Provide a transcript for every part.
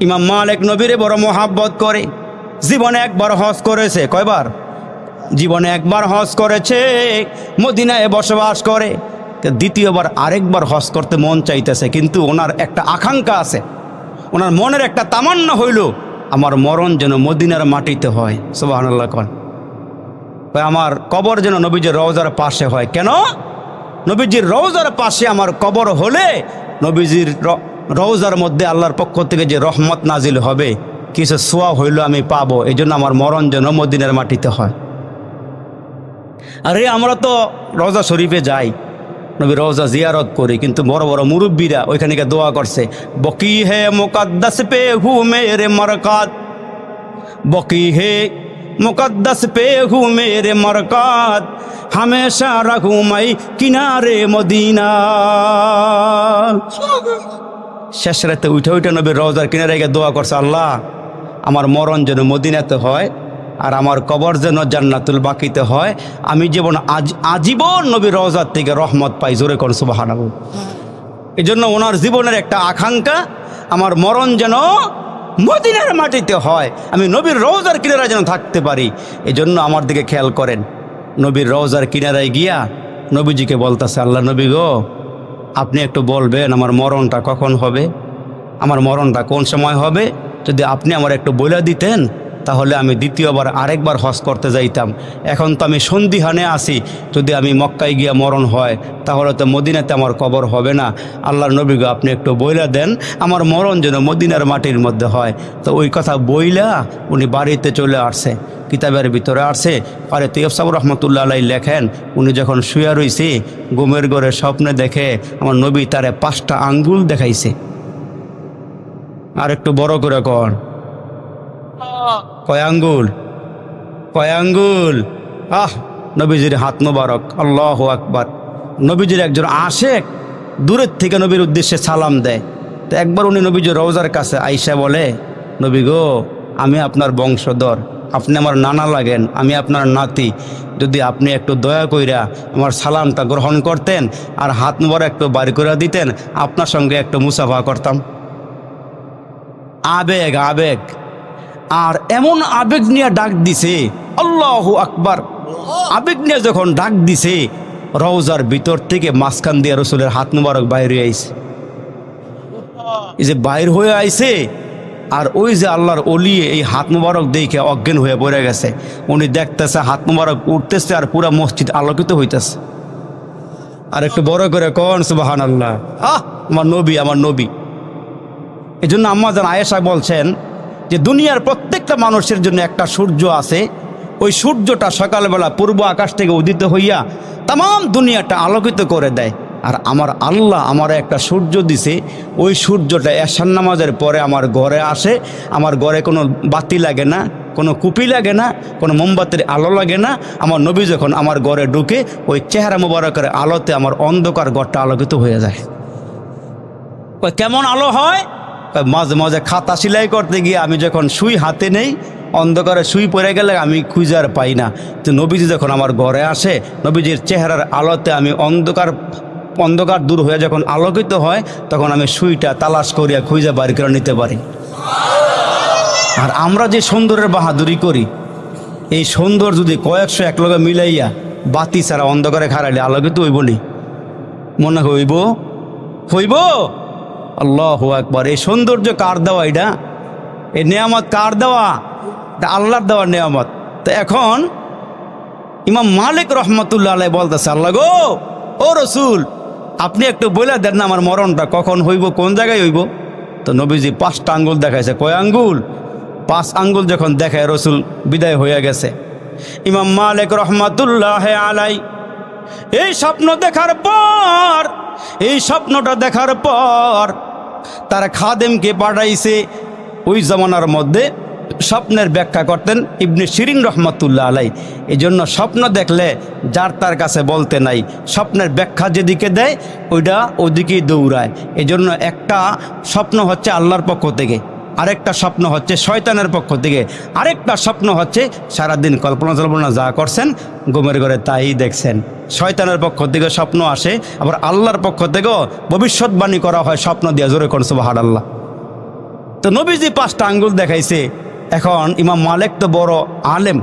ইমাম মালিক নবীরে বড় মোহাব্বত করে, জীবনে একবার হজ করেছে। কয়বার? জীবনে একবার হজ করেছে, মদিনায় বসবাস করে। দ্বিতীয়বার আরেকবার হজ করতে মন চাইতেছে, কিন্তু ওনার একটা আকাঙ্ক্ষা আছে, ওনার মনের একটা তামান্না হইল আমার মরণ যেন মদিনার মাটিতে হয়। সুবহানাল্লাহ। কোন আমার কবর যেন নবীজির রওজার পাশে হয়। কেন? নবীজির রওজার পাশে আমার কবর হলে নবীজির রওজার মধ্যে আল্লাহর পক্ষ থেকে যে রহমত নাজিল হবে, কিছু সোয়া হইল আমি পাবো। এই জন্য আমার মরণ যেন মদিনার মাটিতে হয়। আরে আমরা তো রওজা শরীফে যাই, নবী রওজা জিয়ারত করি, কিন্তু বড় বড় মুরব্বীরা ওইখানে গিয়ে দোয়া করছে, বকি হে মুকদ্দাস পে হু মেরে মরকাত, বকি হে মুকদ্দাস পে হু মেরে মরকাত, হমেশা রাখু মাই কিনারে মদিনা। শেষ রাতে উঠে উঠে নবী রওজার কিনারে গিয়ে দোয়া করছে, আল্লাহ আমার মরণ যেন মদিনাতে হয়, আর আমার কবর যেন জান্নাতুল বাকিতে হয়, আমি জীবন আজীবন নবী রওজার থেকে রহমত পাই। জোরে কোন সুবহানাল্লাহ। এই জন্য ওনার জীবনের একটা আকাঙ্ক্ষা, আমার মরণ যেন মদিনার মাটিতে হয়, আমি নবীর রওজার কিনারে যেন থাকতে পারি। এই জন্য আমার দিকে খেয়াল করেন, নবীর রওজার কিনারায় গিয়া নবীজিকে বলতেছে, আল্লাহ নবী গো, আপনি একটু বলবেন আমার মরণটা কখন হবে, আমার মরণটা কোন সময় হবে? যদি আপনি আমার একটু বলে দিতেন তাহলে আমি দ্বিতীয়বার আরেকবার হজ করতে যাইতাম। এখন তো আমি সন্দিহানে আছি, যদি আমি মক্কায় গিয়া মরণ হয় তাহলে তো মদিনাতে আমার কবর হবে না। আল্লাহর নবী গো, আপনি একটু বইলা দেন আমার মরণ যেন মদিনার মাটির মধ্যে হয়। তো ওই কথা বইলা উনি বাড়িতে চলে আসছে, কিতাবের ভিতরে আসছে। আরে তৈয়ব সাহেব রহমতুল্লাহ আলাই লেখেন, উনি যখন শুয়ে রয়েছে ঘুমের ঘরে স্বপ্নে দেখে আমার নবী তারে 5টা আঙ্গুল দেখাইছে। আর একটু বড় করে কর, কয় আঙ্গুল? কয় আঙ্গুল? নবীজির হাত মোবারক। আল্লাহু আকবার। নবীজির একজন আশেক দূরের থেকে নবীর উদ্দেশ্যে সালাম দেয়। তো একবার উনি নবীজির রওজার কাছে আইসা বলে, নবী গো, আমি আপনার বংশধর, আপনি আমার নানা লাগেন, আমি আপনার নাতি, যদি আপনি একটু দয়া কইরা আমার সালামটা গ্রহণ করতেন আর হাত মোবারক একটু বাড়ি করে দিতেন, আপনার সঙ্গে একটু মুসাফা করতাম। আবেগ, আবেগ, আর এমন আবেগ নিয়ে ডাক দিছে, আল্লাহু আকবার। আবেগ নিয়ে যখন ডাক দিছে, রওজার ভিতর থেকে মাঝখান দিয়ে রসুলের হাত মুবারক বাইরে আইছে। এই যে বাইর হয়ে আইছে, আর ওই যে আল্লাহর ওলি এই হাত মুবারক দেখে অজ্ঞান হয়ে পড়ে গেছে। উনি দেখতেছে হাত মুবারক উঠতেছে আর পুরা মসজিদ আলোকিত হইতেছে। আর একটু বড় করে কোন সুবহানাল্লাহ। আমার নবী, আমার নবী। এই জন্য আম্মা জান আয়েশা বলছেন যে দুনিয়ার প্রত্যেকটা মানুষের জন্য একটা সূর্য আছে, ওই সূর্যটা সকালবেলা পূর্ব আকাশ থেকে উদিত হইয়া তাম দুনিয়াটা আলোকিত করে দেয়। আর আমার আল্লাহ আমার একটা সূর্য দিছে, ওই সূর্যটা এশার নামাজের পরে আমার ঘরে আসে। আমার ঘরে কোনো বাতি লাগে না, কোনো কুপি লাগে না, কোনো মোমবাতির আলো লাগে না। আমার নবী যখন আমার ঘরে ঢুকে, ওই চেহারা মোবারকের আলোতে আমার অন্ধকার ঘরটা আলোকিত হয়ে যায়। কেমন আলো হয়? মাঝে মাঝে খাতা সেলাই করতে গিয়ে আমি যখন সুই হাতে নেই, অন্ধকারে সুই পড়ে গেলে আমি খুঁজার পাই না। তো নবীজি যখন আমার ঘরে আসে, নবীজির চেহারার আলোতে আমি অন্ধকার দূর হয়ে যখন আলোকিত হয়, তখন আমি সুইটা তালাশ করিয়া খুঁজে বাড়ি করে নিতে পারি। আর আমরা যে সৌন্দর্যের বাহাদুরি করি, এই সৌন্দর্য যদি কয়েকশো একলগে মিলাইয়া বাতি ছাড়া অন্ধকারে খারাইলে আলোকিত হইব নি? মনে হইব? হইব? আল্লাহু আকবার। এই সৌন্দর্য কার দেওয়া? এটা এই নেয়ামত কার দেওয়া? এটা আল্লাহর দেওয়া নেয়ামত। তো এখন ইমাম মালিক রহমতুল্লাহ আলাইহি বলতেছে, আল্লাহ গো, ও রসুল, আপনি একটু বলে দেন না আমার মরণটা কখন হইব, কোন জায়গায় হইব? তো নবীজি 5টা আঙ্গুল দেখাইছে। কয় আঙ্গুল? 5 আঙ্গুল যখন দেখায় রসুল বিদায় হয়ে গেছে। ইমাম মালিক রহমতুল্লাহ আলাইহি এই স্বপ্ন দেখার পর, এই স্বপ্নটা দেখার পর তারা খাদেমকে পাঠাইছে। ওই জমানার মধ্যে স্বপ্নের ব্যাখ্যা করতেন ইবনে শিরিন রহমতুল্লাহ আলাইহি। এই জন্য স্বপ্ন দেখলে যার তার কাছে বলতে নাই, স্বপ্নের ব্যাখ্যা যেদিকে দেয় ওইটা ওদিকেই দৌড়ায়। এই জন্য একটা স্বপ্ন হচ্ছে আল্লাহর পক্ষ থেকে, আরেকটা স্বপ্ন হচ্ছে শয়তানের পক্ষ থেকে, আরেকটা স্বপ্ন হচ্ছে সারাদিন কল্পনা জল্পনা যা করছেন ঘুমের ঘরে তাই দেখছেন। শয়তানের পক্ষ থেকে স্বপ্ন আসে, আবার আল্লাহর পক্ষ থেকেও ভবিষ্যৎবাণী করা হয় স্বপ্ন দিয়ে। জোরে কোন সুবহানাল্লাহ। তো নবীজি 5টা আঙ্গুল দেখাইছে। এখন ইমাম মালিক তো বড় আলেম,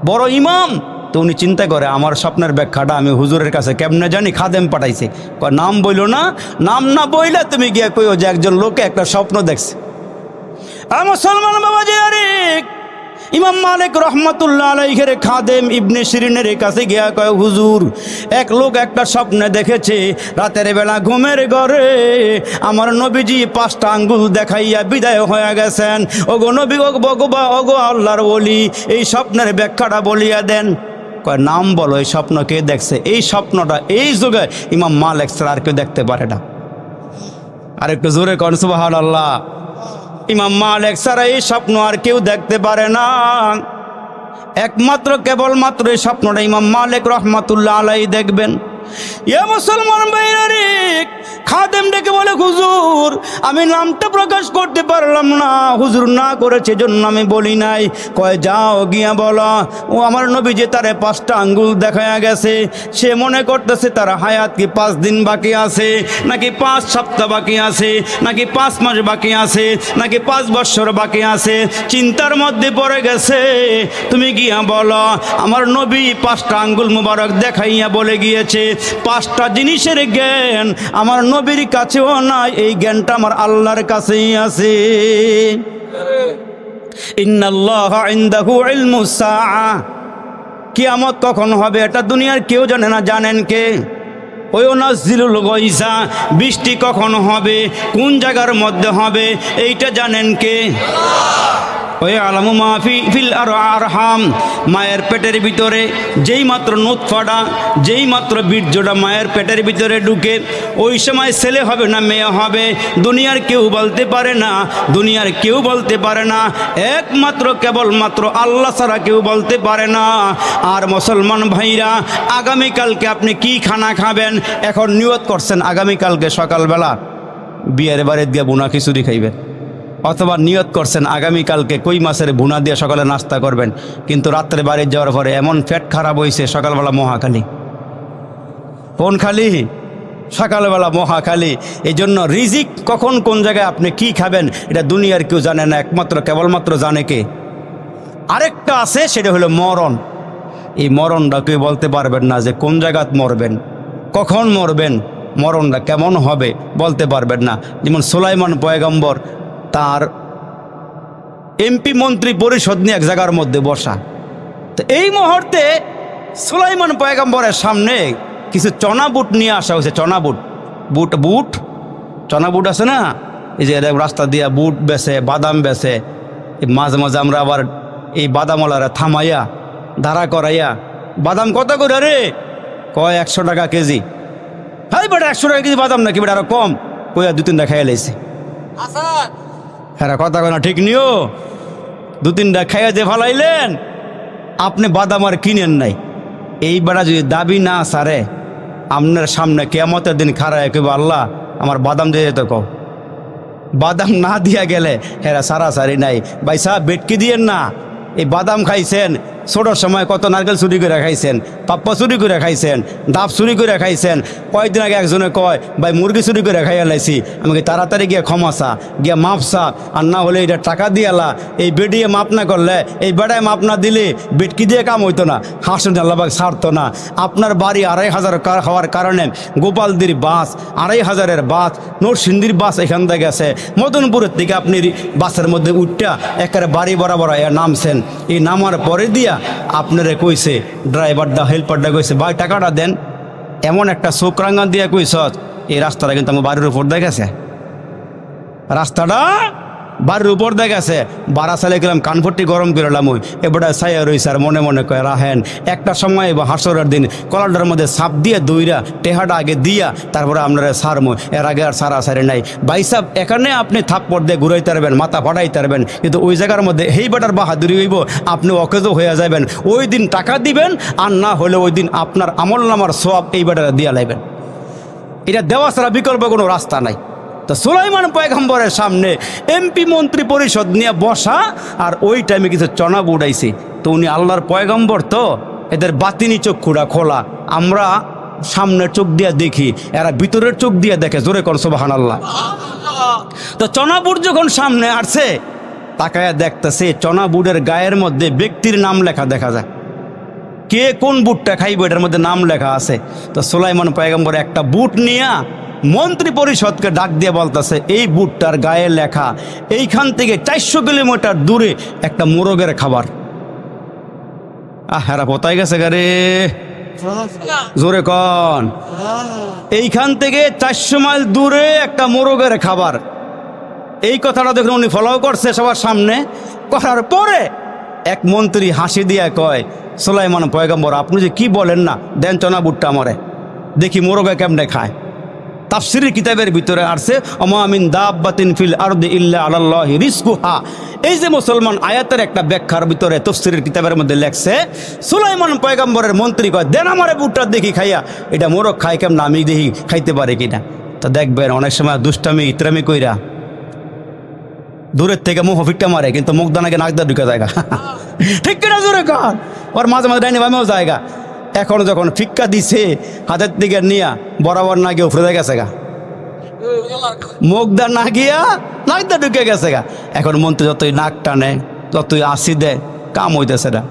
বড় ইমাম, তো উনি চিন্তা করে আমার স্বপ্নের ব্যাখ্যাটা আমি হুজুরের কাছে কেমনে জানি। খাদেম পাঠাইছে, কয় নাম বইল না, নাম না বইলে তুমি গিয়ে কইও যে একজন লোকে একটা স্বপ্ন দেখছে। মুসলমান বাবাজি, আরে ইমাম মালিক রহমাতুল্লাহ আলাইহির খাদেম ইবনে শিরিনের কাছে গিয়া কয়, হুজুর এক লোক একটা স্বপ্নে দেখেছে, রাতের বেলা ঘুমের ঘরে আমার নবীজি 5টা আঙ্গুল দেখাইয়া বিদায় হয়ে গেছেন। ওগো নবী, ওগো ভগবা, ওগো আল্লাহর ওলি, এই স্বপ্নের ব্যাখ্যাটা বলিয়া দেন। কয় নাম বলো, এই স্বপ্ন কে দেখছে? এই স্বপ্নটা এই যুগে ইমাম মালিক ছাড়া আর কেউ দেখতে পারে না। আরেকটু জোরে কন সুবহানাল্লাহ। ইমাম মালিক ছাড়া এই স্বপ্ন আর কেউ দেখতে পারে না, একমাত্র কেবলমাত্র এই স্বপ্নটা ইমাম মালিক রহমাতুল্লাহ আলাইহি দেখবেন। ইয়া মুসলমান ভাইরা রে, খাদেম ডেকে বলে, হুজুর আমি নামটা প্রকাশ করতে পারলাম না, হুজুর না করেছে জন্য আমি বলি নাই। কয় যাও গিয়া বলো, ও আমার নবী যে তারে 5টা আঙ্গুল দেখায়া গেছে, সে মনে করতেছে তার হায়াত কি 5 দিন বাকি আছে, নাকি 5 সপ্তাহ বাকি আছে, নাকি 5 মাস বাকি আছে, নাকি 5 বছর বাকি আছে, চিন্তার মধ্যে পড়ে গেছে। তুমি গিয়া বলো আমার নবী 5টা আঙ্গুল মুবারক দেখাইয়া বলে গিয়েছে 5টা জিনিসের জ্ঞান আমার নবীর কাছেও নাই, এই জ্ঞানটা আমার আল্লাহর কাছেই আছে। ইন্নাল্লাহা ইনদাহু ইলমুস সাআ, কিয়ামত কখন হবে এটা দুনিয়ার কেউ জানে না, জানেন কে? ওই নাজিলুল গায়সা, বৃষ্টি কখন হবে, কোন জায়গার মধ্যে হবে, এইটা জানেন কে? ওই আলামু মাফি ফিল আরহাম, মায়ের পেটের ভিতরে যেই মাত্র নুতফাটা, যেই মাত্র বীর্যটা মায়ের পেটের ভিতরে ঢুকে, ওই সময় ছেলে হবে না মেয়ে হবে দুনিয়ার কেউ বলতে পারে না, দুনিয়ার কেউ বলতে পারে না, একমাত্র কেবলমাত্র আল্লাহ ছাড়া কেউ বলতে পারে না। আর মুসলমান ভাইরা, আগামীকালকে আপনি কি খানা খাবেন? এখন নিয়ত করছেন আগামীকালকে সকালবেলা বিয়ের বাড়িতে গিয়ে বুনা খিচুড়ি খাইবেন, অথবা নিয়ত করছেন আগামীকালকে কই মাছের ভুনা দিয়ে সকালে নাস্তা করবেন, কিন্তু রাত্রে বাড়ি যাওয়ার পরে এমন পেট খারাপ হয়েছে সকালবেলা মহাখালী। কোন খালি? সকালবেলা মহাখালী। এই জন্য রিজিক কখন কোন জায়গায় আপনি কি খাবেন এটা দুনিয়ার কেউ জানে না, একমাত্র কেবলমাত্র জানে কে? আরেকটা আছে, সেটা হলো মরণ। এই মরণটা কেউ বলতে পারবেন না যে কোন জায়গায় মরবেন, কখন মরবেন, মরণটা কেমন হবে বলতে পারবেন না। যেমন সুলাইমান পয়গম্বর তার এমপি মন্ত্রী পরিষদ নিয়ে এক জায়গার মধ্যে বসা, তো এই মুহূর্তে সুলাইমান পয়গম্বরের সামনে কিছু চনা বুট নিয়ে আসা হয়েছে। চনা বুট, বুট চনা বুট আছে না, এই যে রাস্তা দিয়ে বুট বেচে, বাদাম বেচে, মাঝে মাঝে আমরা আবার এই বাদামওয়ালারা থামাইয়া দাঁড়া করাইয়া, বাদাম কত করে রে? কয় 100 টাকা কেজি। হাই বেটা 100 টাকা কেজি বাদাম নাকি বেটা, আরো কম কইয়া 2-3টা খাইয়া লাইছে। হ্যাঁ কথা কয় না, ঠিক নিও, 2-3টা খাইয়া দিয়ে ফালাইলেন, আপনি বাদাম আর কিনেন নাই। এই বেটা যদি দাবি না সারে, আপনার সামনে কিয়ামতের দিন খাড়ায় কইব, আল্লাহ আমার বাদাম দিয়ে যেত কও। বাদাম না দিয়া গেলে হেরা সারাসারি নাই। ভাই সাহেব বেটকি দিয়েন না, এই বাদাম খাইছেন, ছোটোর সময় কত নারকেল চুরি করে খাইছেন, পাপ্পা চুরি করে খাইছেন, ডাব চুরি করে খাইছেন। কয়েকদিন আগে একজনে কয় ভাই মুরগি চুরি করে খাইয়া লাইছি, আমাকে তাড়াতাড়ি গিয়ে ক্ষমাসা, গিয়া মাপসা, আর না হলে এটা টাকা দিয়ালা। এই বেডিয়ে মাপ না করলে, এই বেড়ায় মাপ না দিলে বেটকি দিয়ে কাম হইতো না, হাসুন আল্লাহবাগ ছাড়তো না। আপনার বাড়ি 2500 হওয়ার কারণে গোপালদির বাস, 2500-এর বাস, নরসিংদীর বাস এখান থেকে গেছে, মদনপুরের থেকে আপনি বাসের মধ্যে উঠটা একেবারে বাড়ি বরাবর নামছেন। এই নামার পরে দিয়া আপনারে কইছে ড্রাইভারটা, হেল্পারটা কইছে ভাই টাকাটা দেন, এমন একটা চোখরাঙ্গা দিয়ে কইস, এই রাস্তাটা কিন্তু আমার বাড়ির উপর দেখেছে, রাস্তাটা বাড়ির উপর দেখেছে। বাড়া চালে গেলাম, কানফট্টি গরম করলাম, ওই এবারে ছায়া রয়েছে, আর মনে মনে কয় রাহেন একটা সময় বা হাসরের দিন কলাটার মধ্যে সাপ দিয়ে দইরা টেহাটা আগে দিয়া তারপরে আপনারা সারমো, এর আগে আর সারি নাই। ভাই সাহেব এখানে আপনি থাপ্পড় দিয়ে ঘুরাইতে পারবেন, মাথা ফাটাইতে পারবেন, কিন্তু ওই জায়গার মধ্যে এই বেটার বাহাদুরি হইব, আপনি অকেজো হয়ে যাবেন। ওই দিন টাকা দিবেন, আর না হলে ওই দিন আপনার আমল নামার সওয়াব এই বেটারা দিয়া লাইবেন। এটা দেওয়া ছাড়া বিকল্প কোনো রাস্তা নাই। তো সুলাইমান পয়গম্বরের সামনে এমপি মন্ত্রী পরিষদ নিয়ে বসা, আর ওই টাইমে কিছু চনা বুড়াইছে। তো উনি আল্লাহর পয়গম্বর, তো এদের বাতিনি চক্ষুরা খোলা। আমরা সামনের চোখ দিয়ে দেখি, এরা ভিতরের চোখ দিয়ে দেখে। জোরে কোন সুবহানাল্লাহ। তো চনা বুট যখন সামনে আসছে, তাকায়া দেখতেছে চনা বুটের গায়ের মধ্যে ব্যক্তির নাম লেখা দেখা যায়। কে কোন বুটটা খাইব এটার মধ্যে নাম লেখা আছে। তো সুলাইমান পয়গম্বর একটা বুট নিয়া মন্ত্রী পরিষদকে ডাক দিয়ে বলতেছে, এই বুটটার গায়ে লেখা এইখান থেকে 400 কিলোমিটার দূরে একটা মোরগের খাবার। হেরা কোথায় গেছে গারে, জোরে কন। এইখান থেকে 400 মাইল দূরে একটা মোরগের খাবার। এই কথাটা দেখুন উনি ফলো করছে সবার সামনে। করার পরে এক মন্ত্রী হাসি দিয়া কয়, সুলাইমান পয়গম্বর আপনি যে কি বলেন না, দেন চনা বুটটা আমারে দেখি মোরগে কেমনে খায়। তাফসিরের কিতাবের ভিতরে আসছে, ওমা মিন দাব্বাতিন ফিল আরদি ইল্লা আলাল্লাহি রিজকুহা। এই যে মুসলমান আয়াতের একটা ব্যাখ্যার ভিতরে তাফসিরের কিতাবের মধ্যে লেখছে, সুলাইমান পয়গম্বরের মন্ত্রী কয় দেন আমারে বুটটা দেখি খাইয়া, এটা মোরগ খায় কেমন আমি দেখি খাইতে পারে কিনা। তো দেখবেন অনেক সময় দুষ্টামি ইতরামি কইরা দূরের থেকে মুখ ফিটটা মারে, কিন্তু মুখ দানাকে নাক দিয়ে ঢুকে জায়গা। ঠিক কিনা জোরে কর। ওর মাঝে মাঝে ডাইনি বামেও জায়গা। এখন যখন ফিক্কা দিছে হাতের দিকে নিয়া বরাবর না গিয়ে উফরে গেছে গা, মুখদা না গিয়া নাকদা ঢুকে গেছে গা। এখন মন্ত্রী যতই নাক টানে, যতই আসি দেয়, কাম হইতেছে না।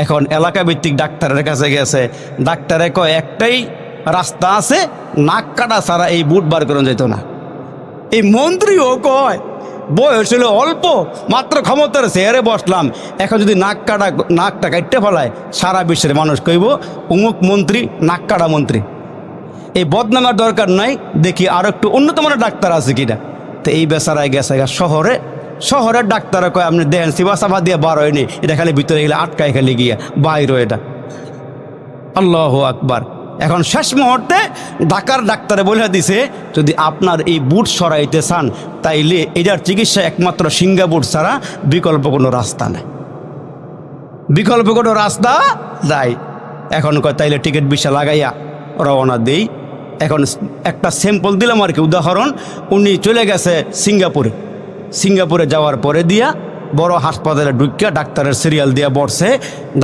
এখন এলাকা ভিত্তিক ডাক্তারের কাছে গেছে, ডাক্তারে কয় একটাই রাস্তা আছে, নাক কাটা ছাড়া এই বুট বার করে যেত না। এই মন্ত্রীও কয় বয়স হলো অল্প, মাত্র ক্ষমতার চেয়ারে বসলাম, এখন যদি নাকটা কাটতে ফেলায় সারা বিশ্বের মানুষ কইব অমুক মন্ত্রী নাক কাটা মন্ত্রী। এই বদনামের দরকার নাই, দেখি আর একটু উন্নত মানের ডাক্তার আছে কিনা। তো এই বেচারায় গেছে শহরের ডাক্তারে কয় আপনি দেন সিবা সাফা দিয়ে বার হয়নি, এটা খালি ভিতরে গেলে আটকায় খালি গিয়া বাইর এটা। আল্লাহু আকবার। এখন শেষ মুহূর্তে ঢাকার ডাক্তারে বলে দিছে, যদি আপনার এই বুট সরাইতে চান তাইলে এটার চিকিৎসা একমাত্র সিঙ্গাপুর ছাড়া বিকল্প কোনো রাস্তা নেই, বিকল্প কোনো রাস্তা নাই। এখন কয় তাইলে টিকিট ভিসা লাগাইয়া রওনা দেই। এখন একটা স্যাম্পল দিলাম আর কি, উদাহরণ। উনি চলে গেছে সিঙ্গাপুরে যাওয়ার পরে দিয়া বড় হাসপাতালে ঢুকিয়া ডাক্তারের সিরিয়াল দিয়ে বসছে।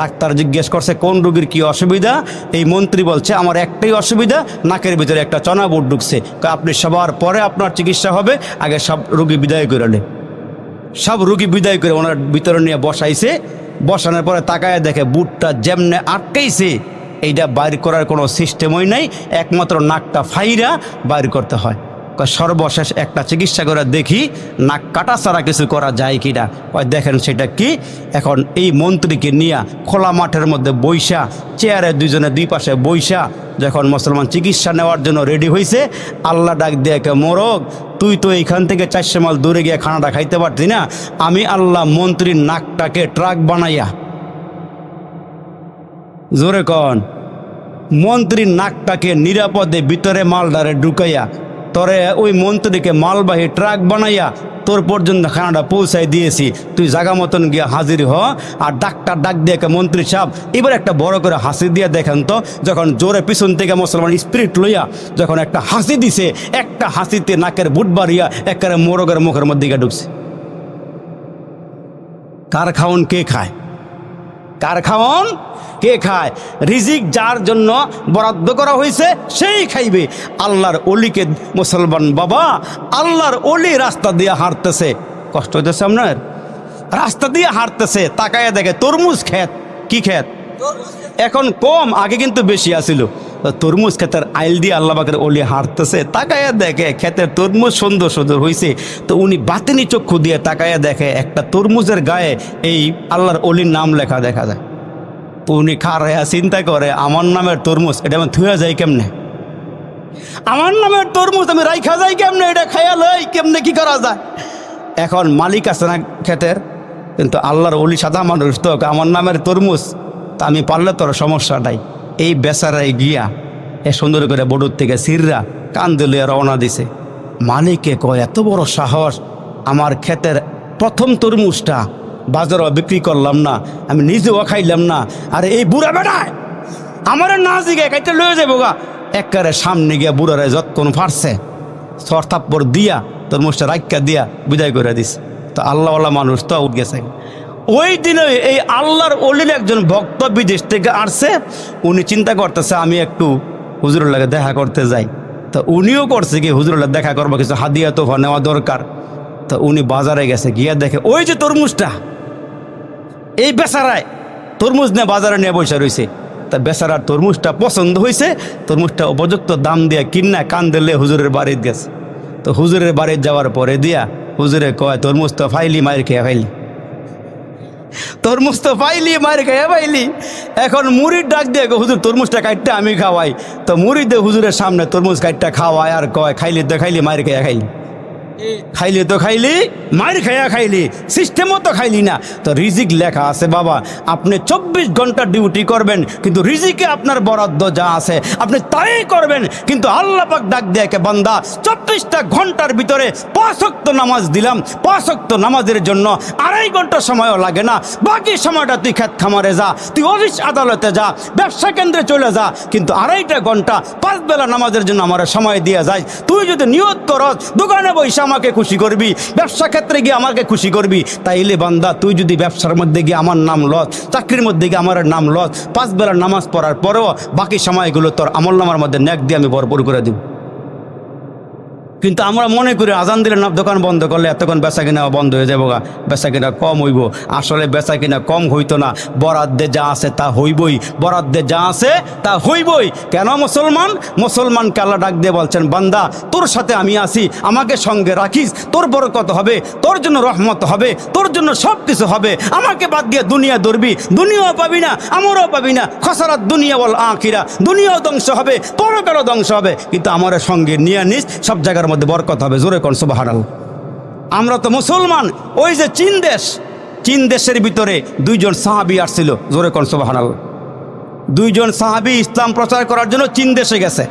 ডাক্তার জিজ্ঞেস করছে কোন রোগীর কি অসুবিধা। এই মন্ত্রী বলছে আমার একটাই অসুবিধা, নাকের ভিতরে একটা চনা বুট ঢুকছে। আপনি সবার পরে আপনার চিকিৎসা হবে, আগে সব রোগী বিদায় করে নেন। সব রোগী বিদায় করে ওনার ভিতরে নিয়ে বসাইছে। বসানোর পরে তাকায় দেখে বুটটা যেমনে আটকাইছে এইটা বাইর করার কোনো সিস্টেমই নাই, একমাত্র নাকটা ফাইরা বাইর করতে হয়। সর্বশেষ একটা চিকিৎসা করে দেখি নাক কাটা ছাড়া কিছু করা যায় কিনা। ওই দেখেন সেটা কি। এখন এই মন্ত্রীকে নিয়ে খোলা মাঠের মধ্যে বইসা, চেয়ারে দুইজনে দুই পাশে বইসা যখন মুসলমান চিকিৎসা নেওয়ার জন্য রেডি হয়েছে, আল্লাহ ডাক দিয়ে মোরগ তুই তো এইখান থেকে 400 মাইল দূরে গিয়ে খানাটা খাইতে পারতি না, আমি আল্লাহ মন্ত্রীর নাকটাকে ট্রাক বানাইয়া, জোরে কন, মন্ত্রীর নাকটাকে নিরাপদে ভিতরে মালদারে ঢুকাইয়া তোরে ওই মন্ত্রীকে মালবাহী ট্রাক বানাইয়া তোর পর্যন্ত খানাটা পৌঁছাই দিয়েছি, তুই জায়গা মতন গিয়া হাজির হ। আর ডাক্তার ডাক দিয়ে মন্ত্রী সাহেব এবার একটা বড় করে হাসি দিয়ে দেখেন তো, যখন জোরে পিছন থেকে মুসলমান স্পিরিট লইয়া যখন একটা হাসি দিছে, একটা হাসিতে নাকের বুট বাড়িয়া একেবারে মোরগের মুখের মধ্যে গিয়ে ঢুকছে। কার খাওন কে খায়? কার খাওন কে খায়? রিজিক যার জন্য বরাদ্দ করা হয়েছে সেই খাইবে। আল্লাহর অলিকে মুসলমান বাবা, আল্লাহর অলি রাস্তা দিয়ে হাঁটতেছে, কষ্ট হইতেছে আপনার, রাস্তা দিয়ে হাঁটতেছে, তাকায় দেখে তরমুজ ক্ষেত। কি ক্ষেত? এখন কম, আগে কিন্তু বেশি আসিল। তরমুজ ক্ষেতের আইল দিয়ে আল্লাহ পাকের অলি হাঁটতেছে, তাকায়া দেখে ক্ষেতের তরমুজ সুন্দর সুন্দর হয়েছে। তো উনি বাতিনি চক্ষু দিয়ে তাকায়া দেখে একটা তরমুজের গায়ে এই আল্লাহর অলির নাম লেখা দেখা যায়। তো উনি খারাইয়া চিন্তা করে আমার নামের তরমুজ, এটা আমি থুয়া যাই কেমনে, আমার নামের তরমুজ আমি রাইখা যাই কেমনে, এটা খাইয়া লই কেমনে, কি করা যায়। এখন মালিক আছে না ক্ষেতের, কিন্তু আল্লাহর অলি সাদা মানুষ, তো আমার নামের তরমুজ তা আমি পারলে তোর সমস্যা নাই। এই বেচারায় গিয়া এ সুন্দর করে বড়ুর থেকে সিররা কান্দে লইয়া রওনা দিছে। মালিকে কয় এত বড় সাহস, আমার ক্ষেতের প্রথম তরমুজটা বাজারও বিক্রি করলাম না, আমি নিজেও খাইলাম না, আর এই বুড়া বেড়ায় আমার না জিগে খাইতে লয়ে যাবো গা। একেবারে সামনে গিয়া বুড়ারে যতক্ষণ ফাটছে সর থাপ্পড় দিয়া তরমুজটা রাইকা দিয়া বিদায় করে দিছে। তো আল্লাহওয়ালা মানুষ তো উঠ গেছে। ওই দিনে এই আল্লাহর অলির একজন ভক্ত বিদেশ থেকে আসছে, উনি চিন্তা করতেছে আমি একটু হুজুরের লাগে দেখা করতে যাই। তো উনিও করছে কি হুজুরের লাগে দেখা করবো, কিছু হাদিয়া তোফা নেওয়া দরকার। তো উনি বাজারে গেছে, গিয়া দেখে ওই যে তরমুজটা, এই বেচারায় তরমুজ নিয়ে বাজারে নিয়ে বসে রয়েছে। তা বেচারার তরমুজটা পছন্দ হয়েছে, তরমুজটা উপযুক্ত দাম দিয়ে কিনা কান দিলে হুজুরের বাড়িতে গেছে। তো হুজুরের বাড়িতে যাওয়ার পরে দিয়া হুজুরে কয় তরমুজ তো ফাইলি, মায়ের খেয়ে ফাইলি, তরমুজ তো পাইলি, মায়ের খেয়ে পাইলি। এখন মুড়ির ডাক দিয়ে হুজুর তরমুজটা কাটতে আমি খাওয়াই। তো মুড়ি দিয়ে হুজুরের সামনে তরমুজ কাটটা খাওয়ায় আর কয় খাইলি তো খাইলি, মায়ের খেয়ে খাইলি, খাইলি তো খাইলি, মায়ের খেয়া খাইলি, সিস্টেমও তো খাইলি না। তো রিজিক লেখা আছে বাবা, আপনি 24 ঘন্টা ডিউটি করবেন, কিন্তু রিজিকে আপনার বরাদ্দ যা আছে আপনি তাই করবেন। কিন্তু আল্লাহ পাক ডাক দিয়ে কে বান্দা 24টা ঘন্টার ভিতরে 5 ওয়াক্ত নামাজ দিলাম, 5 ওয়াক্ত নামাজের জন্য 2.5 ঘন্টা সময়ও লাগে না। বাকি সময়টা তুই ক্ষেত খামারে যা, তুই অফিস আদালতে যা, ব্যবসা কেন্দ্রে চলে যা, কিন্তু 2.5টা ঘন্টা 5 বেলা নামাজের জন্য আমার সময় দিয়ে যায়। তুই যদি নিয়ত করস দোকানে বসে আমাকে খুশি করবি, ব্যবসা ক্ষেত্রে গিয়ে আমাকে খুশি করবি, তাইলে বান্দা তুই যদি ব্যবসার মধ্যে গিয়ে আমার নাম লস, চাকরির মধ্যে গিয়ে আমার নাম লস, 5 বেলা নামাজ পড়ার পরেও বাকি সময়গুলো তোর আমল নামার মধ্যে নেক দিয়ে আমি ভরপুর করে দিব। কিন্তু আমরা মনে করি আজান দিলে না দোকান বন্ধ করলে এতক্ষণ বেচা কিনা বন্ধ হয়ে যাবো, বেচা কিনা কম হইব। আসলে বেচা কিনা কম হইতো না, বরাদ্দে যা আছে তা হইবই, বরাদ্দে যা আছে তা হইবই। কেন মুসলমানকে আল্লাহ ডাক দিয়ে বলছেন বান্দা তোর সাথে আমি আছি, আমাকে সঙ্গে রাখিস, তোর বরকত হবে, তোর জন্য রহমত হবে, তোর জন্য সব কিছু হবে। আমাকে বাদ দিয়ে দুনিয়া ধরবি, দুনিয়াও পাবি না, আমরাও পাবি না। খসারাত দুনিয়া বল আখিরা, দুনিয়াও ধ্বংস হবে, পরকালও ধ্বংস হবে। কিন্তু আমার সঙ্গে নিয়ে নিস, সব জায়গার মধ্যে বরকত হবে। জোরে কোন সুবহানাল্লাহ। আমরা তো মুসলমান, ওই যে চীন দেশের ভিতরে 2জন সাহাবী আসছিল। জোরে কোন সুবহানাল্লাহ। 2জন সাহাবী ইসলাম প্রচার করার জন্য চীন দেশে গেছে।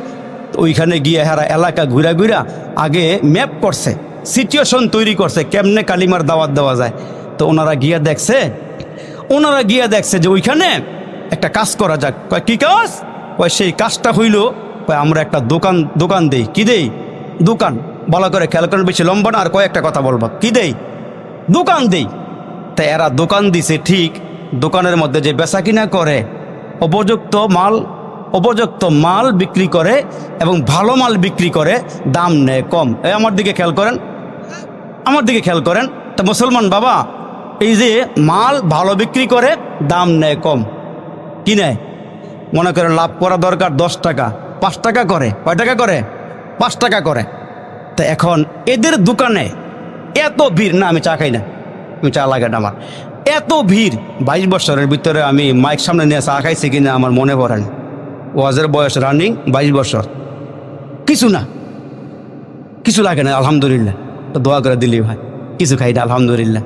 তো ওইখানে গিয়ে হেরা এলাকা ঘুরা ঘুরা আগে ম্যাপ করছে, সিচুয়েশন তৈরি করছে কেমনে কালিমার দাওয়াত দেওয়া যায়। তো ওনারা গিয়ে দেখছে যে ওইখানে একটা কাজ করা যাক। কয় কি কাজ? কয় সেই কাজটা হইল আমরা একটা দোকান দেই। কি দেই? দোকান। ভালো করে খেয়াল করেন, বেশি লম্বা না, আর কয়েকটা কথা বলবো। কি দেই? দোকান দেই। তাই এরা দোকান দিছে ঠিক, দোকানের মধ্যে যে বেচা কিনা করে উপযুক্ত মাল বিক্রি করে এবং ভালো মাল বিক্রি করে, দাম নেয় কম। আমার দিকে খেয়াল করেন। তা মুসলমান বাবা, এই যে মাল ভালো বিক্রি করে, দাম নেয় কম, কি নেয়? মনে করে লাভ করা দরকার 10 টাকা, 5 টাকা করে। কয় টাকা করে? 5 টাকা করে। তা এখন এদের দোকানে এত ভিড়, না আমি চা খাই না, আমি চা লাগে না আমার, এত ভিড়। 22 বছরের ভিতরে আমি মাইক সামনে নিয়ে চা খাইছি কিনা আমার মনে পড়ে না। ওয়াজের বয়স রানিং 22 বছর, কিছু লাগে না আলহামদুলিল্লাহ। তো দোয়া করে দিলি ভাই, কিছু খাই না আলহামদুলিল্লাহ।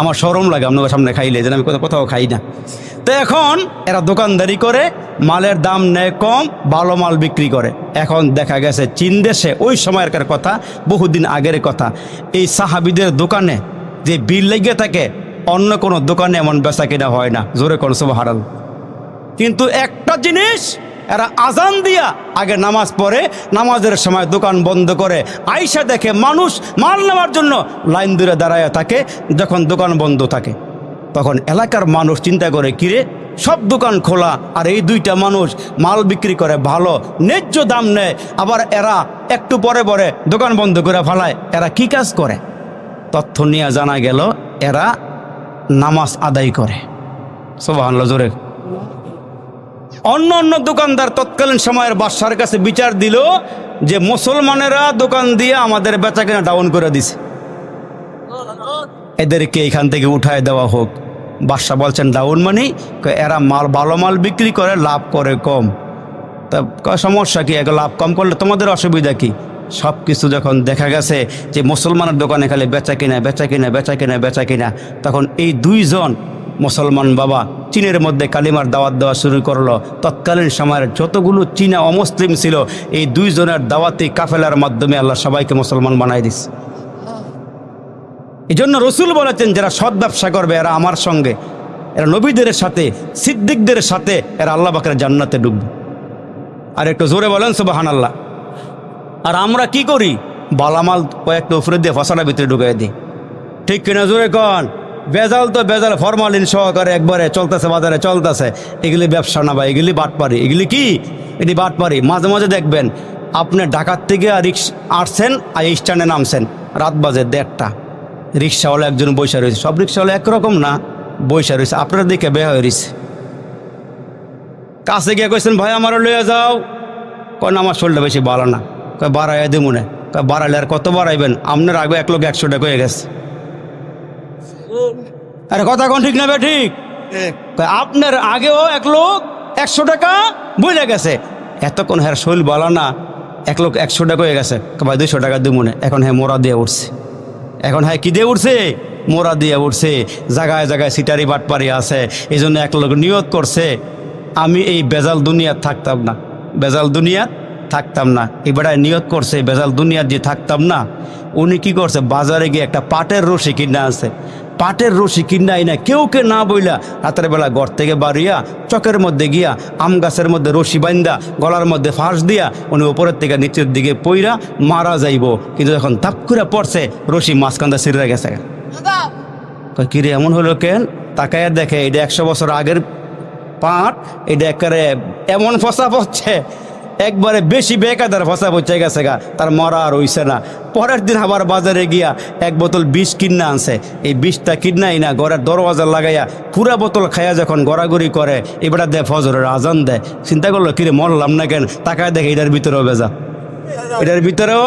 আমার শরম লাগে আপনার সামনে খাইলে, যেন আমি কোথাও খাই না। তো এখন এরা দোকানদারি করে, মালের দাম নেয় কম, ভালো মাল বিক্রি করে। এখন দেখা গেছে চীন দেশে ওই সময়কার কথা, বহুদিন আগের কথা, এই সাহাবীদের দোকানে যে ভিড় লেগে থাকে, অন্য কোনো দোকানে এমন বেচা কিনা হয় না। জোরে কোন সুবহানাল্লাহ। কিন্তু একটা জিনিস, এরা আজান দিয়া আগে নামাজ পড়ে, নামাজের সময় দোকান বন্ধ করে, আইসা দেখে মানুষ মাল নেওয়ার জন্য লাইন ধরে দাঁড়ায় থাকে। যখন দোকান বন্ধ থাকে তখন এলাকার মানুষ চিন্তা করে, কিরে সব দোকান খোলা আর এই 2টা মানুষ মাল বিক্রি করে, ভালো ন্যায্য দাম নেয়, আবার এরা একটু পরে পরে দোকান বন্ধ করে ফেলায়, এরা কি কাজ করে? তথ্য নিয়ে জানা গেল এরা নামাজ আদায় করে। সুবহানাল্লাহ জোরে। অন্য দোকানদার তৎকালীন সময়ের বাদশার কাছে বিচার দিল যে মুসলমানেরা দোকান দিয়ে আমাদের বেচা কেনা ডাউন করে দিছে, এদেরকে এখান থেকে উঠায় দেওয়া হোক। বাদশা বলছেন ডাউন মানে এরা ভালো মাল বিক্রি করে, লাভ করে কম। তা সমস্যা কি? লাভ কম করলে তোমাদের অসুবিধা কি? সব কিছু যখন দেখা গেছে যে মুসলমানের দোকানে খালি বেচা কিনা, তখন এই 2জন মুসলমান বাবা চীনের মধ্যে কালিমার দাওয়াত দেওয়া শুরু করলো। তৎকালীন সময়ের যতগুলো চীনা অমুসলিম ছিল, এই 2জনের দাওয়াতি কাফেলার মাধ্যমে আল্লাহ সবাইকে মুসলমান বানাই দিচ্ছে। এই জন্য রসুল বলেছেন যারা সৎ ব্যবসা করবে এরা আমার সঙ্গে, এরা নবীদের সাথে, সিদ্দিকদের সাথে, এরা আল্লাহ পাকের জান্নাতে ডুববে। আর একটু জোরে বলেন সুবহানাল্লাহ। আর আমরা কি করি? বালামাল কয়েকটা উপরে দিয়ে ফসলার ভিতরে ঢুকাই দিই, ঠিক কিনা? জোরে কন। বেজাল তো বেজাল, ফরমালিন সহকারে একবারে চলতেছে, বাজারে চলতেছে। এগুলি ব্যবসা না ভাই, এগুলি বাটপারি, এগুলি কি এটি বাটপারি। মাঝে মাঝে দেখবেন আপনি ঢাকার থেকে আসছেন আর স্ট্যান্ডে নামছেন, রাত বাজে 1:30, রিক্সাওয়ালা একজন বৈশা রয়েছে। সব রিক্সাওয়ালা একরকম না, বৈশা রয়েছে, আপনারা দিকে বেয়া হয়ে রয়েছে। কাছে গিয়ে কইছেন ভাই আমারও লইয়া যাও, কয় না আমার শরীরটা বেশি ভালো না, কয় বাড়াইয়া দিব মনে, কয় বাড়াইলে আর কত বাড়াইবেন, আপনার আগে 1 লোক 100 টাকা হয়ে গেছে। আরে কথা কোন ঠিক না বে ঠিক? আপনার আগেও 1 লোক 100 টাকা বইলে গেছে, এতক্ষণ হ্যাঁ শৈল বলা না, 1 লোক 100 টাকা হয়ে গেছে, ভাই 200 টাকা দিব মনে। এখন হ্যাঁ মোরা দিয়ে উঠছে, এখন হ্যাঁ কি দিয়ে উঠছে, মোরা দিয়ে উঠছে। জায়গায় জায়গায় সিটারি বাটপারি আছে। এই জন্য 1 লোক নিয়ত করছে আমি এই বেজাল দুনিয়াত থাকতাম না, বেজাল দুনিয়াত থাকতাম না। এবারে নিয়ত করছে বেজাল দুনিয়াত যে থাকতাম না, উনি কি করছে বাজারে গিয়ে একটা পাটের রশি কিনা আছে। পাটের রশি কিনাই না কেউকে না বইলা রাতের বেলা ঘর থেকে বাড়িয়া চকের মধ্যে গিয়া আম গাছের মধ্যে রশি বান্ধা গলার মধ্যে ফাঁস দিয়া উনি উপরের থেকে নিচের দিকে পইরা মারা যাইব। কিন্তু যখন তাপ করে পড়ছে রশি মাঝখানটা ছিঁড়ে গেছে। কিরে এমন হলো কেন? তাকায় দেখে এটা 100 বছর আগের পাট, এটা একেবারে এমন ফসা পড়ছে, একবারে বেশি বেকাদার ফসা পড়ছে গেছে গা, তার মরা আর হইছে না। পরের দিন আবার বাজারে গিয়া 1 বোতল বিষ কিনা আনছে। এই বিষটা কিনাই না ঘরের দরওয়াজা লাগাইয়া পুরা বোতল খাইয়া যখন গড়াগড়ি করে, এবারে দেয় ফজরের আজান দেয়। চিন্তা করলো কিরে মরলাম না কেন? তাকায় দেখে এটার ভিতরেও বেজা, এটার ভিতরেও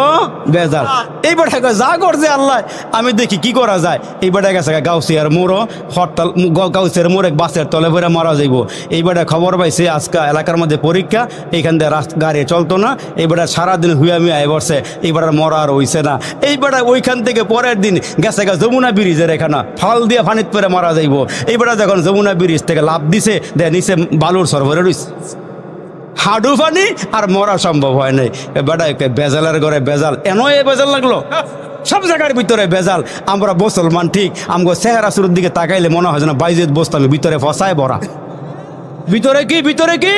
বেজাল। এইবারে যা করছে আল্লাহ, আমি দেখি কি করা যায়। এইবারে গেছে গাউসিয়ার মোড়ও হরতাল, গাউসিয়ার মোড় এক বাসের তলে ভরে মারা যাইব। এইবারে খবর পাইছে আজকে এলাকার মধ্যে পরীক্ষা, এইখান দিয়ে গাড়ি চলতো না। এইবারে সারাদিন হুয়া মিয়া বসছে, এইবার মরা আর হইছে না। এইবারে ওইখান থেকে পরের দিন গেছে যমুনা ব্রিজের এখানে ফাল দিয়ে ফানিত পরে মারা যাইব। এইবারে যখন যমুনা ব্রিজ থেকে লাভ দিছে, নিচে বালুর সরবরে রয়েছে, হাডু পানি আর মরা সম্ভব হয় নাই। বেড়ায় বেজালের ঘরে বেজাল, এন এ বেজাল লাগলো, সব জায়গার ভিতরে বেজাল। আমরা মুসলমান ঠিক, আমগো চেহারা শুরুর দিকে তাকাইলে মনে হয় যেন বাইজেত বসতাম, ভিতরে ফসায় ভরা। ভিতরে কি ভিতরে কি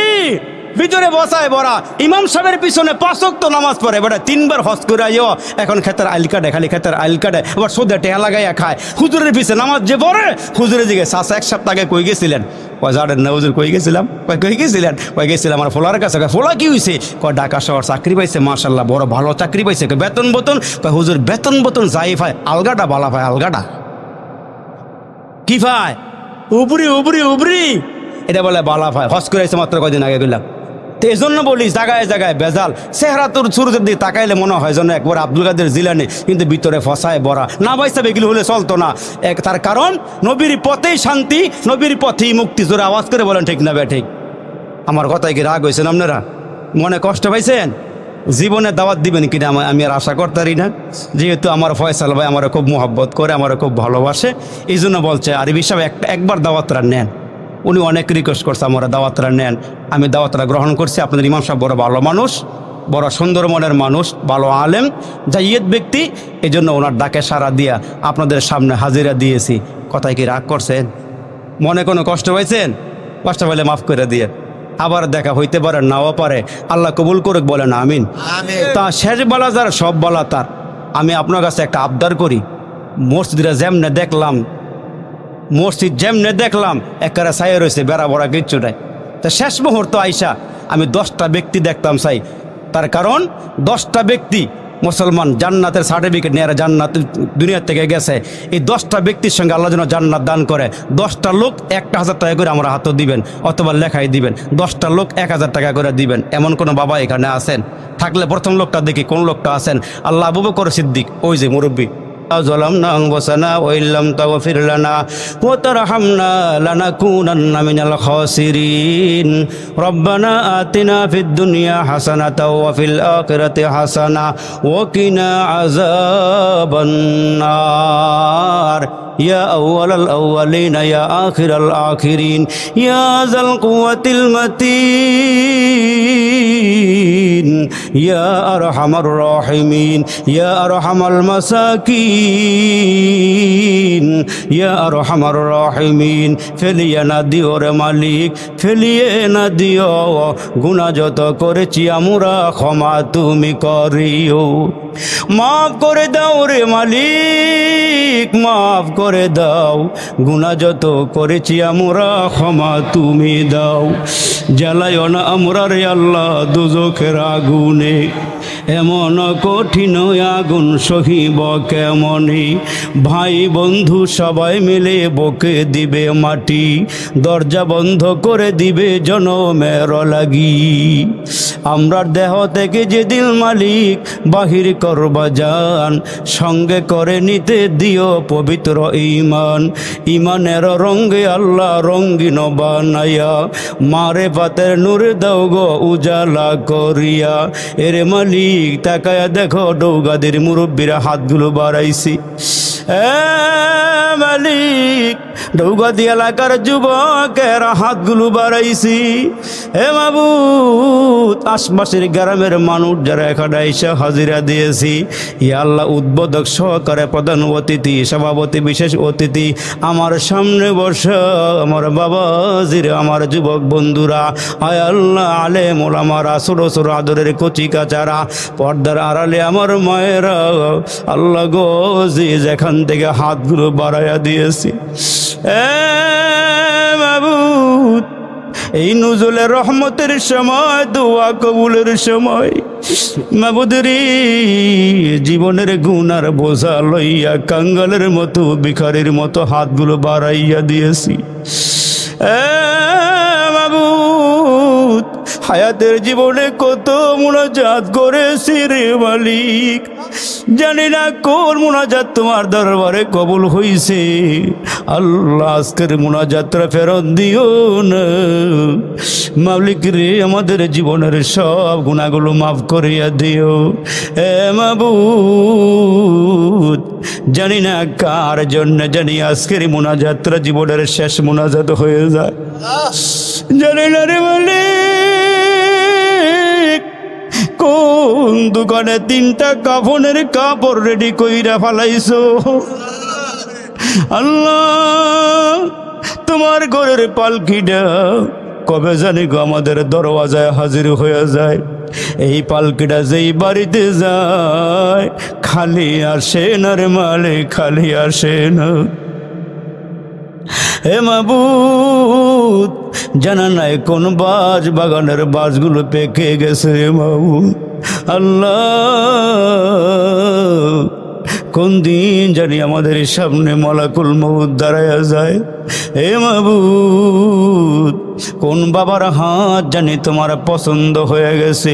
ভিতরে বসায় ভরা। ইমাম সাহেবের পিছনে 5 ওয়াক্ত নামাজ পড়ে, বেটা 3 বার হজ করে আইও, এখন খেতের আইল কাটে, খালি খেতের আইল কাটে, আবার সোদে টেহা লাগাইয়া খায়। হুজুরের পিছনে নামাজ যে পড়ে, হুজুরের দিকে চাচা 1 সপ্তাহ আগে কই গেছিলেন? কয় জানেন না হুজুর কই গেছিলাম? কই গেছিলেন? কই গেছিলাম আমার ফোলার কাছে। ফোলা কি হয়েছে? কয় ঢাকা শহর চাকরি পাইছে, মাশাল্লাহ বড় ভালো চাকরি পাইছে। বেতন বতন? কয় হুজুর বেতন বতন যাই পায়, আলগাটা বালা পায়, আলগাটা কি পায়? উবরি উবরি উবরি, এটা বলে বালা পায়। হজ করে আইছে মাত্র কয়দিন আগে গেলাম। তো এই জন্য বলি জায়গায় জায়গায় বেজাল। চেহারা তোর শুরুতের দিকে তাকাইলে মনে হয় যেন একবার আব্দুল কাদের জিলানি, কিন্তু ভিতরে ফসায় ভরা। না বাইসা এগুলো হলে চলতো না। তার কারণ নবীর পথেই শান্তি, নবীর পথেই মুক্তি। জোরে আওয়াজ করে বলেন ঠিক না বে ঠিক? আমার কথায় কি রাগ হয়েছেন আপনারা? মনে কষ্ট পাইছেন? জীবনে দাওয়াত দিবেন কিনা আমি আর আশা করতারি না, যেহেতু আমার ফয়সাল ভাই আমার খুব মোহাব্বত করে, আমার খুব ভালোবাসে, এই জন্য বলছে আরিফ সাহেব একবার দাওয়াতরা নেন। উনি অনেক রিকোয়েস্ট করছে আমরা দাওয়াতরা নেন। আমি দাওয়াতরা গ্রহণ করছি। আপনাদের ইমাম সাহেব বড় ভালো মানুষ, বড় সুন্দর মনের মানুষ, ভালো আলেম, জাইয়েদ ব্যক্তি, এই জন্য ওনার ডাকে সাড়া দিয়া আপনাদের সামনে হাজিরা দিয়েছি। কথায় কি রাগ করছেন? মনে কোনো কষ্ট পাইছেন? কষ্ট পাইলে মাফ করে দিয়ে। আবার দেখা হইতে পারে, নাও পারে, আল্লাহ কবুল করুক, বলেন আমিন। তা শেষ বালা যার সব বালা তার। আমি আপনার কাছে একটা আবদার করি, মসজিদে যেমনে দেখলাম, মসজিদ যেমনে দেখলাম একেবারে ছায়া রয়েছে, বেড়া বড়া কিচ্ছু নাই। তা শেষ মুহূর্ত আইসা আমি 10টা ব্যক্তি দেখতাম চাই। তার কারণ 10টা ব্যক্তি মুসলমান জান্নাতের সার্টিফিকেট নিয়ে জান্নাত দুনিয়া থেকে গেছে। এই 10টা ব্যক্তির সঙ্গে আল্লাহ যেন জান্নাত দান করে। 10টা লোক 1000 টাকা করে আমরা হাতও দিবেন, অথবা লেখাই দিবেন। 10টা লোক 1000 টাকা করে দিবেন। এমন কোনো বাবা এখানে আছেন? থাকলে প্রথম লোকটা দেখি কোন লোকটা আছেন। আল্লাহ আবু বকর সিদ্দিক, ওই যে মুরব্বী। ظلمنا أنفسنا وإن لم تغفر لنا وترحمنا لنكونن من الخاسرين ربنا آتنا في الدنيا حسنة وفي الآخرة حسنة وقنا عذاب النار يا أول الأولين يا آخر الآخرين يا ذا القوة المتين يا أرحم الراحمين يا أرحم المساكين يا أرحم الراحمين ফেলিয়ে না দিও রে মালিক, ফেলিয়ে না দিও, গুনাহ যত করেছি আমরা ক্ষমা তুমি করিও। মাফ করে দাও রে মালিক, মাফ করে দাও, গুনাহ যত করেছি আমরা ক্ষমা তুমি দাও। জ্বালাইও না আমরা রে আল্লাহ দোজখের আগুনে, এমন কঠিন আগুন সহিব কেমনে। ভাই বন্ধু সবাই মিলে বকে দিবে মাটি, দরজা বন্ধ করে দিবে জনমের লাগি। আমরার দেহ থেকে যেদিন মালিক বাহির করবা যান, সঙ্গে করে নিতে দিও পবিত্র ঈমান। ঈমানের রঙে আল্লাহ রঙ্গিন বানাইয়া, মারে পাতের নূরে দাও গো উজালা করিয়া। এরে মালিক তাকায়া দেখো ডৌগাদের মুরব্বীরা হাতগুলো বাড়াইছি। মালিক ডৌগাদি এলাকার যুবকের হাতগুলো বাড়াইছি। হে মাবুদ আশপাশের গ্রামের মানুষ যারা এখানে এসে হাজিরা দিয়েছি, ইয়া আল্লাহ উদ্বোধক সহকারে প্রধান অতিথি, সভাপতি, বিশেষ অতিথি, আমার সামনে বসা আমার বাবাজির, আমার যুবক বন্ধুরা, আয় আল্লাহ আলেম ওলামারা, ছোটো ছোটো আদরের কচি কাচারা, পর্দার আড়ালে আমার মায়েরা, আল্লাহ গো যে যেখান থেকে হাতগুলো বাড়াইয়া দিয়েছি, মাবুদ এই নুজুলের রহমতের সময়, দোয়া কবুলের সময়, মাবুদ রে জীবনের গুনার বোঝা লইয়া কাঙ্গালের মতো ভিখারির মতো হাতগুলো বাড়াইয়া দিয়েছি। মাবুদ হায়াতের জীবনে কত মুনাজাত করেছি রে মালিক, জানি না কোন মুনাজাত তোমার দরবারে কবুল হইছে। আল্লাহ আজকের মুনাজাতটা ফেরত দিও না মালিক রে, আমাদের জীবনের সব গুনাহগুলো মাফ করিয়া দিও। এ মাবুদ জানি না কার জন্য জানি আজকের মুনাজাতটা জীবনের শেষ মুনাজাত হয়ে যায়, জানি না রে মালিক কোন দোকানে 3টা কাফনের কাপড় রেডি কইরা ফালাইছো। আল্লাহ তোমার ঘরের পালকিটা কবে জানি গো আমাদের দরওয়াজায় হাজির হয়ে যায়। এই পালকিটা যেই বাড়িতে যায় খালি আসে না রে মালিক, খালি আসে না। হে মাবুদ জানা নাই কোন বাজ বাগানের বাজগুলো পেকে গেছে রে মাবুদ। আল্লাহ কোন দিন জানি আমাদের সামনে মালাকুল মউত দাঁড়ায়া যায়। হে মাবুদ কোন বাবার হাত জানি তোমার পছন্দ হয়ে গেছে,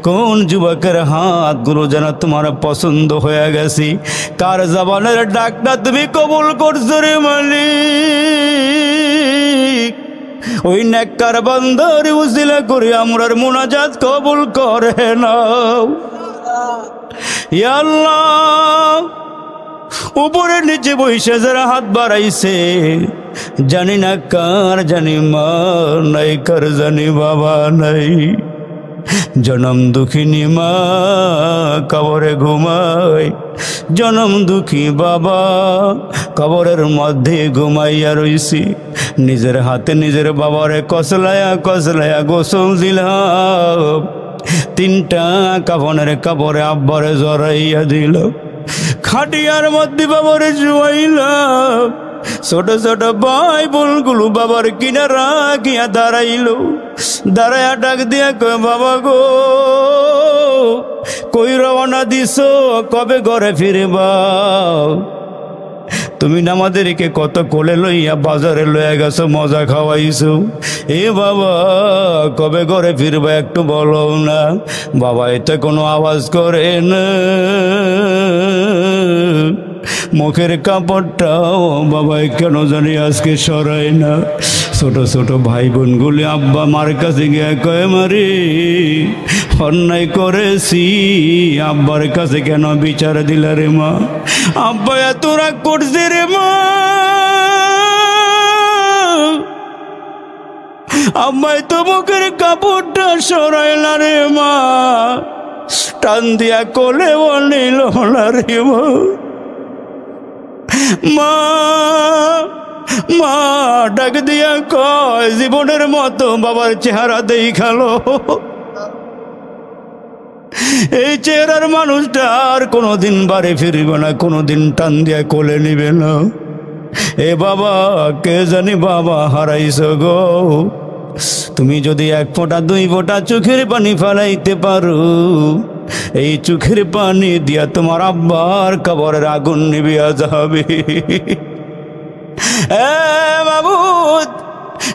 কোন যুবকের হাতগুলো যেন তোমার পছন্দ হয়ে গেছে, কার জবানের ডাকটা তুমি কবুল করছো রে মালিক। ওই নেককার বান্দার উসিলা করে আমরার মুনাজাত কবুল করে নাও ইয়া আল্লাহ। উপরে নিচে বসে যারা হাত বাড়াইছে, জানি না কার জানি মা নাই, কার জানি বাবা নাই, জনম দুঃখিনী মা কবরে ঘুমায়, জনম দুঃখী বাবা কবরের মধ্যে ঘুমাইয়া রইছি। নিজের হাতে নিজের বাবারে কসলায়া কসলায়া গোসল দিলাম, 3টা কাফনের কাপড়ে আব্বারে জড়াইয়া দিল, খাটিয়ার মধ্যে বাবারে শুয়াইলাম। ছোট ছোট ভাই বোনগুলো বাবার কিনারা গিয়া দাঁড়াইল, দাঁড়াইয়া ডাক দিয়া কয় বাবা গো কই রওনা দিছ, কবে ঘরে ফিরবা? তুমি আমাদেরকে কত কোলে লইয়া বাজারে লইয়া গেছো, মজা খাওয়াইছো, এ বাবা কবে ঘরে ফিরবা একটু বলো না। বাবা এতে কোনো আওয়াজ করে না, মুখের কাপড়টাও বাবা কেন জানি আজকে সরায় না। ছোট ছোট ভাই বোনগুলি আব্বা মার কাছে গিয়ে কয় মারি অন্যায় করেছি, আব্বার কাছে কেন বিচার দিলা রে মা? আব্বা এত রাগ করছে রে মা, আব্বাই তো মুখের কাপড়টা সরায় না রে মা, টান দিয়া কোলে নিল না রে মা। মা মা ডাক দিয়া কয় জীবনের মতো বাবার চেহারা দেখালো, এই চেহারার মানুষটা আর কোনোদিন বাড়ি ফিরবে না, কোনোদিন টান দিয়া কোলে নিবে না। এ বাবা, কে জানি বাবা হারাইছ গো। তুমি যদি 1 ফোঁটা 2 ফোঁটা চোখের পানি ফেলাইতে পারো, এই চোখের পানি দিয়া তোমার আব্বার কবরের আগুন নিভিয়া যাবে। মাবুদ,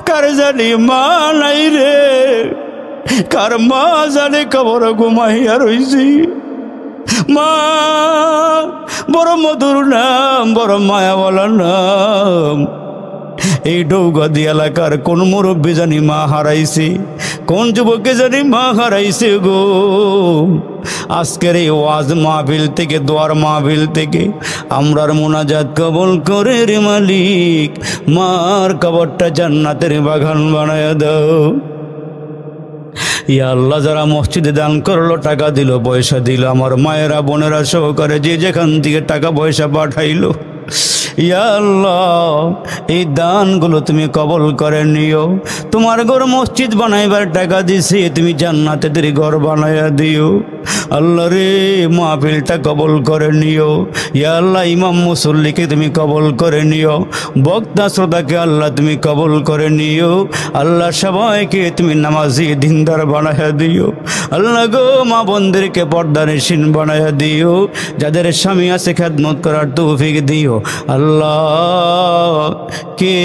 কার জানি মা নাই রে, কার মা জানে কবর ঘুমাইয়া রইছি। মা বড় মধুর নাম, বড় মায়াওয়ালা নাম। এই ডৌগাদি এলাকার কোন মুরব্বী জানি মা হারাইছে, কোন যুবককে জানি মা হারাইছে গো। আজকের এই ওয়াজ মাহফিল থেকে, দোয়ার মাহফিল থেকে আমরার মোনাজাত কবুল করে রে মালিক, মার কবরটা জান্নাতের বাগান বানায়া দাও। ইয়া আল্লাহ, যারা মসজিদে দান করলো, টাকা দিল, পয়সা দিল, আমার মায়েরা বোনেরা সহকারে যে যেখান থেকে টাকা পয়সা পাঠাইলো, ইয়া আল্লাহ এই দানগুলো তুমি কবল করে নিও। তোমার ঘর মসজিদ বানাইবার টাকা দিছি, তুমি জান্নাতের ঘর বানাইয়া দিও। আল্লাহ রে, মাহফিলটা কবল করে নিও। ইয়া আল্লাহ, ইমাম মুসল্লিকে তুমি কবল করে নিও, বক্তা শ্রোতাকে আল্লাহ তুমি কবল করে নিও। আল্লাহ, সবাইকে তুমি নামাজি দিনদার বানাইয়া দিও। আল্লাহ গো, মা বোনদেরকে পর্দানিশীন বানাইয়া দিও। যাদের স্বামী আছে খেদমত করার তৌফিক দিও। আল্লাহ, কে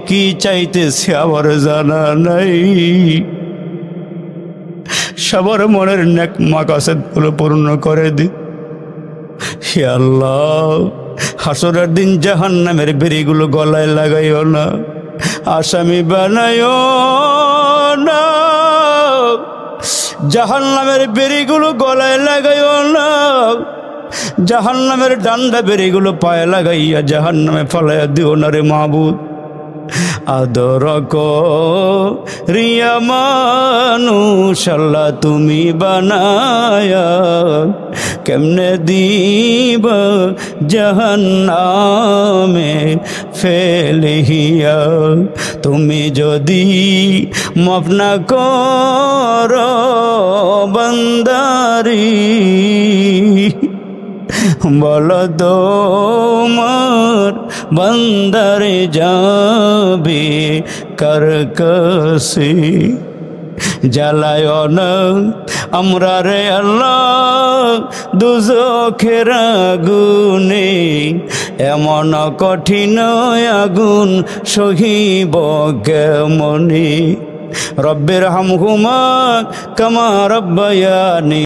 কি চাইতেছে আমার জানা নাই, সবার মনের নেক মাকাসেদগুলো পূর্ণ করে দি। হে আল্লাহ, হাসরের দিন জাহান্নামের বেড়িগুলো গলায় লাগাইও না, আসামি বানাইও না। জাহান্নামের বেড়িগুলো গলায় লাগাইও না, জাহান্নামের ডান্ডা বেড়িগুলো পায়ে লাগাইয়া জাহান্নামে ফলাইয়া দিও না রে মাহবুব। আদর করিয়া মানুষ আল্লাহ তুমি বানায়া, কেমনে দিব জাহান্নামে ফেলিয়া। তুমি যদি মাফ না করো বান্দারি, বলো তোমার বান্দারে যাবে কার কাছে। জ্বালায় না আমরা রে আল্লাহ দুজখের আগুনে, এমন কঠিন আগুন সহিব কেমনে। রব্বির হামহুমা কামা রব্বায়ানি